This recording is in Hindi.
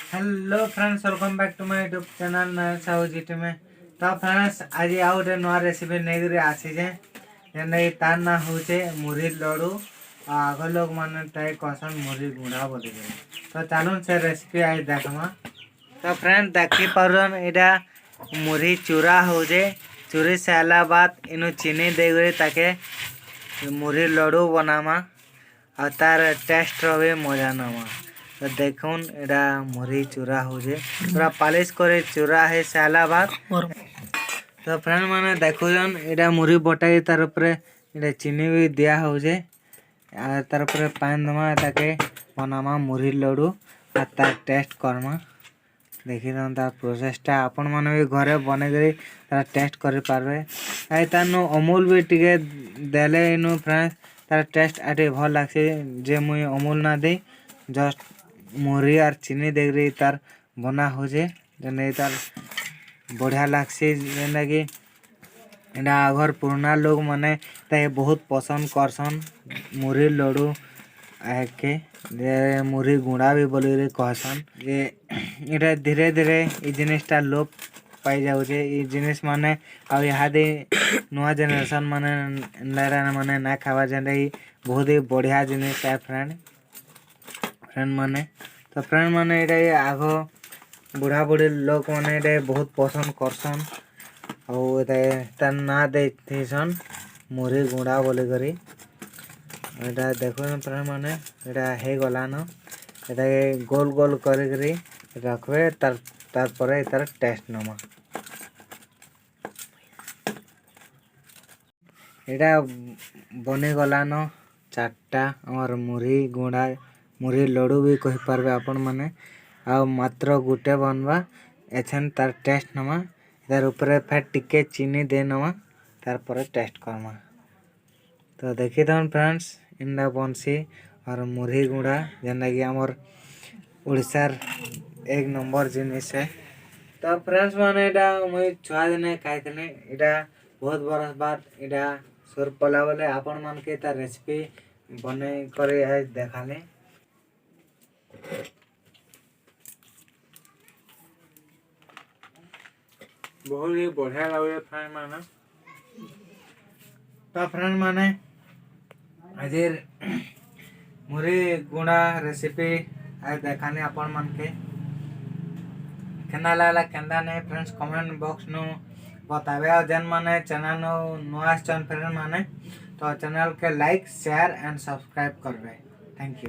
Hello friends, welcome back to my YouTube channel Sahu GT में। तो फ्रेंड्स आज आउ गोटे नुआ रेसिपी नहीं आसीजे जेनटा तार ना होचे मुरही लड्डू। आग लोग मैंने ताई कहसन मुरही गुंडा बोली। तो चलून से रेसिपी आज देखमा। तो फ्रेंड देखी पारन इटा मुरही चूरा होजे। चूरी सारा बाद इनु चीनी देगरी ताके मुरही लड्डू बनामा और तार टेस्ट रहे मजा नमा। तो देखुन एटा मुरही चूरा होजे पूरा पालिश करे चूरा है साला बाद। तो फ्रेंड माने देखुन एटा मुरही बटाई तार ऊपर एटा चीनी भी दिया होजे और तार ऊपर पानी दमा ताके बनामा मुरही लड्डू और तार टेस्ट करमा। देखी तार प्रोसेसटा आपण माने भी घरे बने करी तार टेस्ट करि पारबे। आई तानो अमूल भी टिके देले इनु फ्रेंड्स तार टेस्ट आटे भल लागसे। जे मुई अमूल ना दे जस्ट मुरही और चीनी देख रही तार बना हो जे जने तार बढ़िया लागसे। जेना कि एटा आगर पुराना लोग माने ताए बहुत पसंद करसन मुरही लड्डू आके जे मुरही गुंडा भी बोली रे कहसन। जे एटा धीरे धीरे ई जिनिसटा लोप पाई जाउजे। ई जिनिस माने अब इहादे नुआ जनरेशन माने नरा माने ना खावा जेनटा ई बहुत ही बढ़िया जिनिस है फ्रेंड माने। तो फ्रेंड माने एटा आग बुढ़ा बुढ़ी लोग माने एटा बहुत पसंद करसन और तार ना देसन मुरही गुंडा बोली करी। एटा देखो फ्रेंड माने एटा हे गला न एटा गोल गोल करी रखबे तार परे तार टेस्ट नमा। एटा बने गला न चारटा और मुरही गुंडा मुरही लड्डू भी कही पारबे आपण माने। आ मात्र गुटे बनवा एछन तार टेस्ट नमा। तार ऊपर फिर टिके चीनी दे नमा तार पर टेस्ट करमा। तो देखी थन फ्रेंड्स इंडा बनसी और मुरही गुंडा जेना कि हमर उड़ीसार एक नंबर जिनिस है। तो फ्रेंड्स माने एटा मुई छुआ दिने खाइथने एटा बहुत बरस बाद एटा सुर पला बोले आपण मान के तार रेसिपी बने करे आज देखाले। बहुत ही बढ़िया लगे फ्रेंड माने। तो फ्रेंड माने आज मुरही गुंडा रेसिपी आज देखाने आपण मन के केना लागला केंदा नहीं फ्रेंड्स कमेंट बॉक्स नु बतावे। और जेन माने चैनल नु नुआ फ्रेंड माने तो चैनल के लाइक शेयर एंड सब्सक्राइब करबे। Thank you.